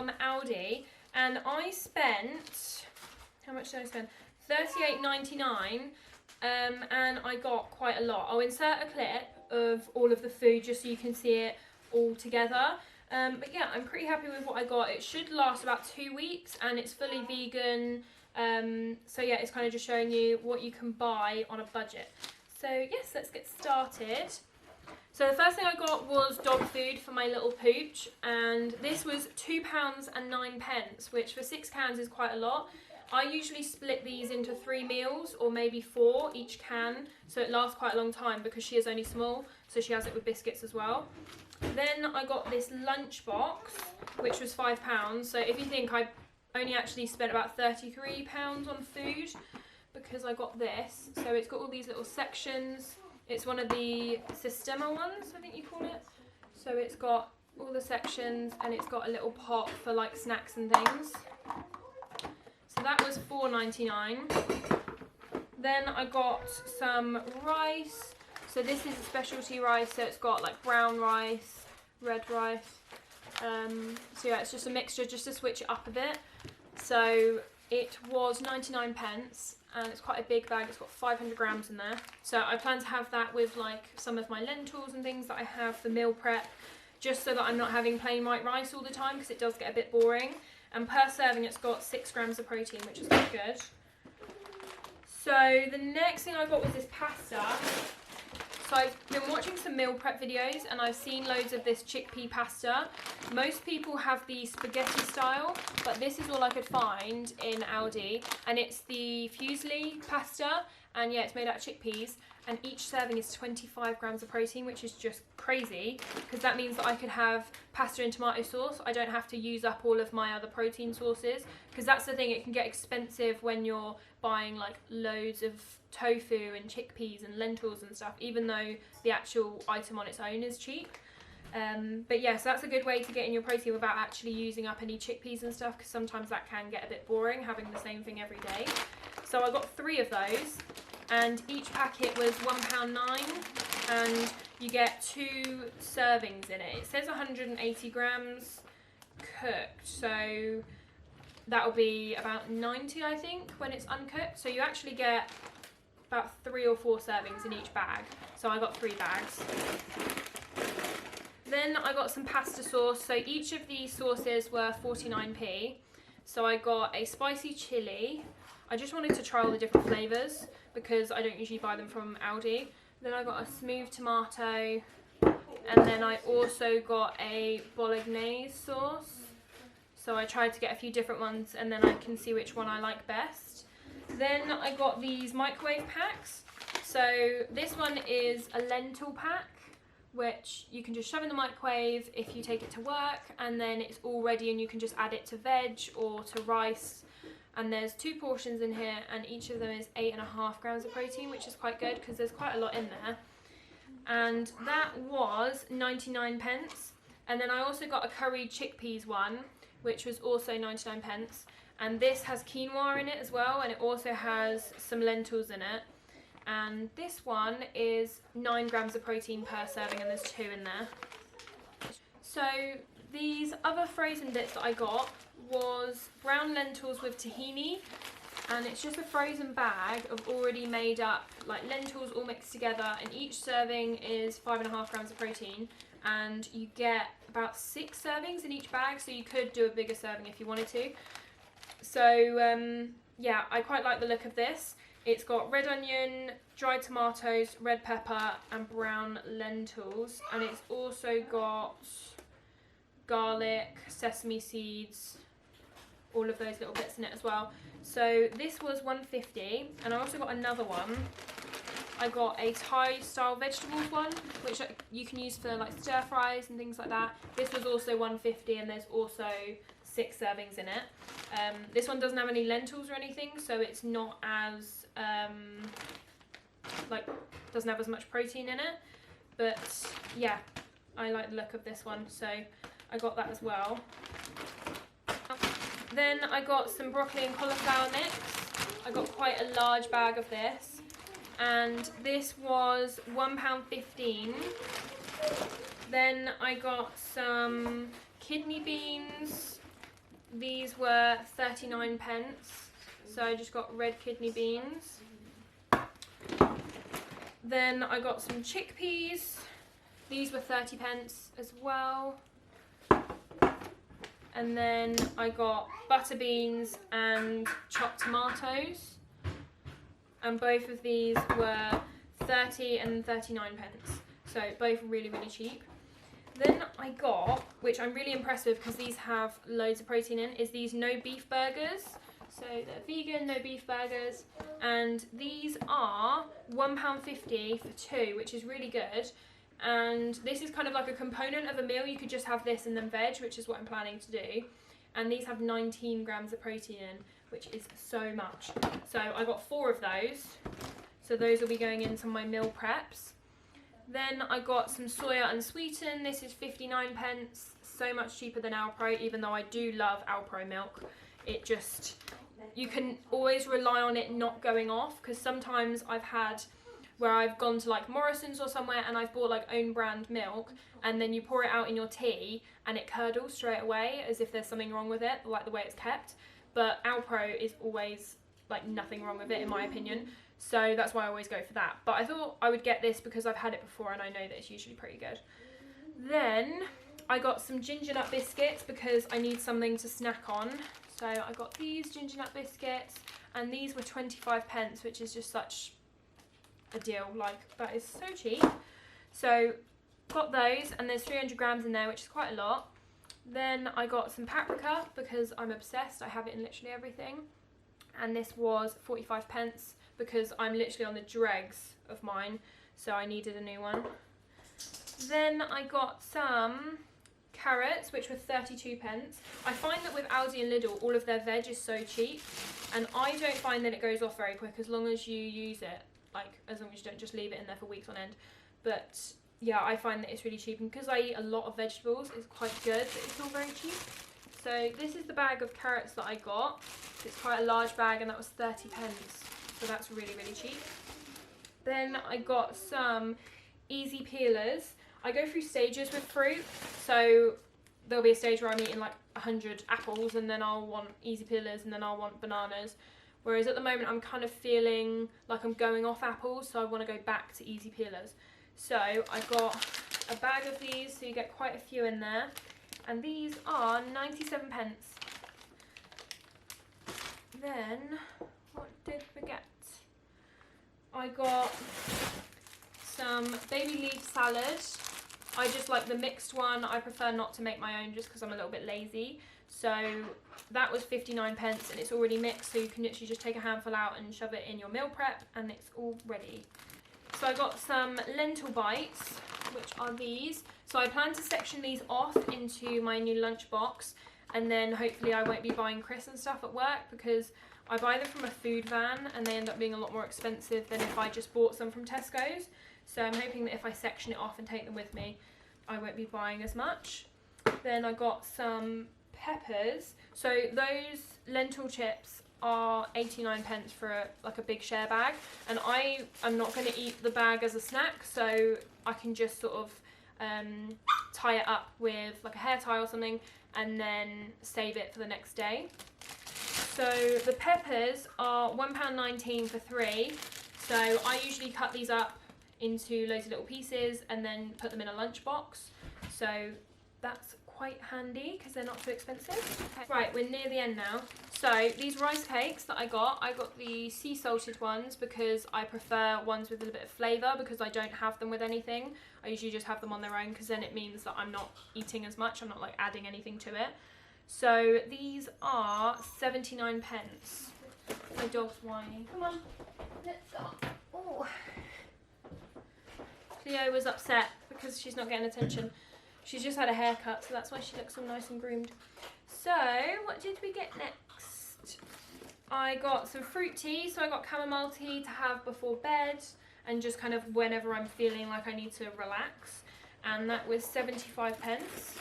from Aldi, and I spent, how much did I spend? £38.99, and I got quite a lot. I'll insert a clip of all of the food just so you can see it all together. But yeah, I'm pretty happy with what I got. It should last about 2 weeks, and it's fully vegan. So yeah, it's kind of just showing you what you can buy on a budget. So yes, let's get started. So the first thing I got was dog food for my little pooch, and this was £2.09, which for 6 cans is quite a lot. I usually split these into 3 meals or maybe 4 each can, so it lasts quite a long time because she is only small, so she has it with biscuits as well. Then I got this lunch box, which was £5. So if you think, I only actually spent about £33 on food because I got this. So it's got all these little sections. It's one of the Systema ones, I think you call it. So it's got all the sections, and it's got a little pot for like snacks and things. So that was £4.99. Then I got some rice. So this is a specialty rice, so it's got like brown rice, red rice. So yeah, it's just a mixture just to switch it up a bit. So it was 99 pence, and it's quite a big bag. It's got 500 grams in there. So I plan to have that with like some of my lentils and things that I have for meal prep, just so that I'm not having plain white rice all the time, because it does get a bit boring. And per serving it's got 6 grams of protein, which is quite good. So the next thing I got was this pasta. So I've been watching some meal prep videos, and I've seen loads of this chickpea pasta. Most people have the spaghetti style, but this is all I could find in Aldi, and it's the fusilli pasta, and yeah, it's made out of chickpeas, and each serving is 25 grams of protein, which is just crazy, because that means that I could have pasta and tomato sauce. I don't have to use up all of my other protein sources, because that's the thing, it can get expensive when you're buying like loads of tofu and chickpeas and lentils and stuff, even though the actual item on its own is cheap. But yeah, so that's a good way to get in your protein without actually using up any chickpeas and stuff, because sometimes that can get a bit boring having the same thing every day. So I got 3 of those, and each packet was £1.09, and you get 2 servings in it. It says 180 grams cooked, so that'll be about 90, I think, when it's uncooked. So you actually get about 3 or 4 servings in each bag. So I got 3 bags. Then I got some pasta sauce. So each of these sauces were 49p. So I got a spicy chili. I just wanted to try all the different flavours because I don't usually buy them from Aldi. Then I got a smooth tomato, and then I also got a bolognese sauce. So I tried to get a few different ones, and then I can see which one I like best. Then I got these microwave packs. So this one is a lentil pack, which you can just shove in the microwave if you take it to work, and then it's all ready, and you can just add it to veg or to rice. And there's 2 portions in here, and each of them is 8.5 grams of protein, which is quite good because there's quite a lot in there. And that was 99 pence. And then I also got a curried chickpeas one, which was also 99 pence. And this has quinoa in it as well, and it also has some lentils in it. And this one is 9 grams of protein per serving, and there's 2 in there. So these other frozen bits that I got was brown lentils with tahini, and it's just a frozen bag of already made up like lentils all mixed together, and each serving is 5.5 grams of protein, and you get about 6 servings in each bag, so you could do a bigger serving if you wanted to. So yeah, I quite like the look of this. It's got red onion, dried tomatoes, red pepper and brown lentils, and it's also got garlic, sesame seeds, all of those little bits in it as well. So this was £1.50, and I also got another one. I got a Thai style vegetables one, which you can use for like stir fries and things like that. This was also £1.50, and there's also 6 servings in it. This one doesn't have any lentils or anything, so it's not as doesn't have as much protein in it. But yeah, I like the look of this one, so I got that as well. Then I got some broccoli and cauliflower mix. I got quite a large bag of this, and this was £1.15. Then I got some kidney beans, These were 39 pence. So I just got red kidney beans. Then I got some chickpeas. These were 30 pence as well. And then I got butter beans and chopped tomatoes. And both of these were 30 and 39 pence. So both really, really cheap. Then I got, which I'm really impressed with because these have loads of protein in, is these no beef burgers. So they're vegan, no beef burgers. And these are £1.50 for two, which is really good. And this is kind of like a component of a meal. You could just have this and then veg, which is what I'm planning to do. And these have 19 grams of protein in, which is so much. So I got 4 of those. So those will be going into my meal preps. Then I got some soya unsweetened. This is 59 pence, so much cheaper than Alpro, even though I do love Alpro milk. It just, you can always rely on it not going off, because sometimes I've had where I've gone to like Morrison's or somewhere and I've bought like own brand milk, and then you pour it out in your tea and it curdles straight away as if there's something wrong with it, like the way it's kept. But Alpro is always like nothing wrong with it in my opinion. So that's why I always go for that. But I thought I would get this because I've had it before and I know that it's usually pretty good. Then I got some ginger nut biscuits because I need something to snack on. So I got these ginger nut biscuits, and these were 25 pence, which is just such a deal. Like, that is so cheap. So got those, and there's 300 grams in there, which is quite a lot. Then I got some paprika because I'm obsessed. I have it in literally everything. And this was 45 pence because I'm literally on the dregs of mine, so I needed a new one. Then I got some carrots, which were 32 pence. I find that with Aldi and Lidl, all of their veg is so cheap, and I don't find that it goes off very quick as long as you use it, like as long as you don't just leave it in there for weeks on end. But yeah, I find that it's really cheap, and because I eat a lot of vegetables, it's quite good that it's all very cheap. So this is the bag of carrots that I got. It's quite a large bag, and that was 30 pence. So that's really, really cheap. Then I got some easy peelers. I go through stages with fruit. So there'll be a stage where I'm eating like 100 apples, and then I'll want easy peelers, and then I'll want bananas. Whereas at the moment I'm kind of feeling like I'm going off apples, so I want to go back to easy peelers. So I got a bag of these, so you get quite a few in there. And these are 97 pence. Then, what did we get? I got some baby leaf salad. I just like the mixed one. I prefer not to make my own just because I'm a little bit lazy. So that was 59 pence, and it's already mixed, so you can literally just take a handful out and shove it in your meal prep, and it's all ready. So I got some lentil bites, which are these. So I plan to section these off into my new lunch box, and then hopefully I won't be buying crisps and stuff at work because I buy them from a food van and they end up being a lot more expensive than if I just bought some from Tesco's. So I'm hoping that if I section it off and take them with me, I won't be buying as much. Then I got some peppers. So those lentil chips are 89 pence for like a big share bag, and I am not going to eat the bag as a snack, so I can just sort of tie it up with like a hair tie or something and then save it for the next day. So the peppers are £1.19 for 3. So I usually cut these up into loads of little pieces and then put them in a lunch box. So that's quite handy because they're not too expensive. Okay. Right, we're near the end now. So these rice cakes that I got the sea salted ones because I prefer ones with a little bit of flavour because I don't have them with anything. I usually just have them on their own because then it means that I'm not eating as much. I'm not like adding anything to it. So these are 79 pence. My dog's whining. Come on, let's go. Oh. Cleo was upset because she's not getting attention. She's just had a haircut, so that's why she looks all nice and groomed. So, what did we get next? I got some fruit tea. So I got chamomile tea to have before bed and just kind of whenever I'm feeling like I need to relax. And that was 75 pence.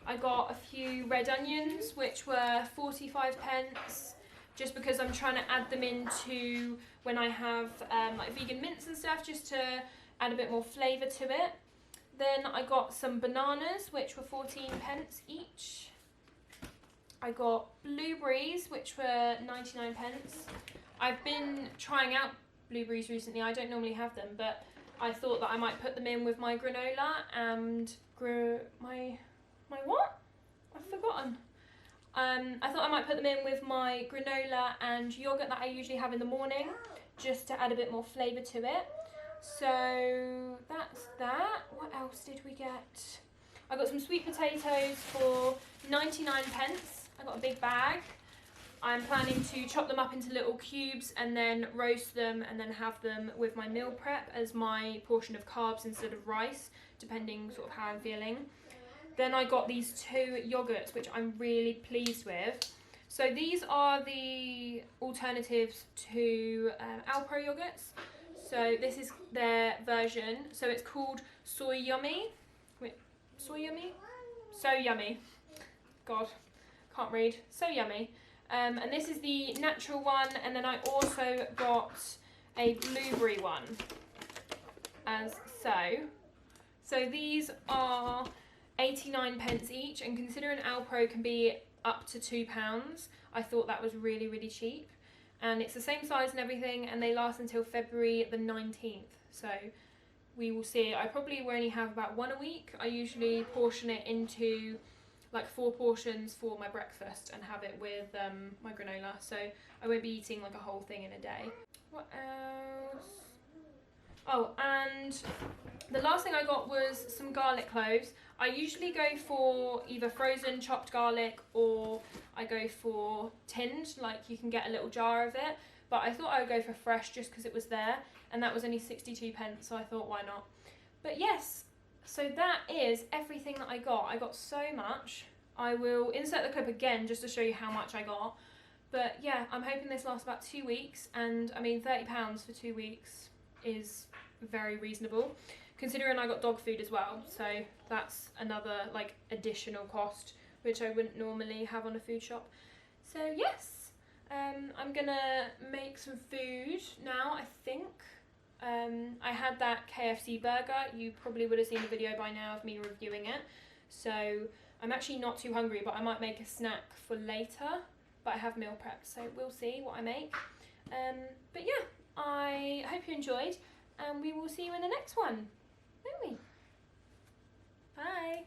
I got a few red onions, which were 45 pence, just because I'm trying to add them into when I have like vegan mints and stuff, just to add a bit more flavour to it. Then I got some bananas, which were 14 pence each. I got blueberries, which were 99 pence. I've been trying out blueberries recently. I don't normally have them, but I thought that I might put them in with my granola and my what? I've forgotten. I thought I might put them in with my granola and yogurt that I usually have in the morning, just to add a bit more flavour to it. So that's that. What else did we get? I got some sweet potatoes for 99 pence. I got a big bag. I'm planning to chop them up into little cubes and then roast them and then have them with my meal prep as my portion of carbs instead of rice, depending sort of how I'm feeling. Then I got these 2 yogurts, which I'm really pleased with. So these are the alternatives to Alpro yogurts. So this is their version. So it's called Soy Yummy. Wait, Soy Yummy? So Yummy. God, can't read. So Yummy. And this is the natural one, and then I also got a blueberry one as so. So these are 89 pence each, and considering Alpro can be up to £2, I thought that was really, really cheap. And it's the same size and everything, and they last until February the 19th. So we will see. I probably will only have about 1 a week. I usually portion it into like 4 portions for my breakfast and have it with my granola. So I won't be eating like a whole thing in a day. What else? Oh, and the last thing I got was some garlic cloves. I usually go for either frozen chopped garlic or I go for tinned, like you can get a little jar of it. But I thought I would go for fresh just because it was there, and that was only 62 pence, so I thought why not. But yes, so that is everything that I got. I got so much. I will insert the clip again just to show you how much I got. But yeah, I'm hoping this lasts about 2 weeks, and I mean £30 for 2 weeks is very reasonable considering I got dog food as well, so that's another like additional cost which I wouldn't normally have on a food shop. So yes, I'm gonna make some food now, I think. I had that KFC burger. You probably would have seen the video by now of me reviewing it, so I'm actually not too hungry, but I might make a snack for later. But I have meal prepped, so we'll see what I make. But yeah, I hope you enjoyed, and we will see you in the next one, won't we? Bye.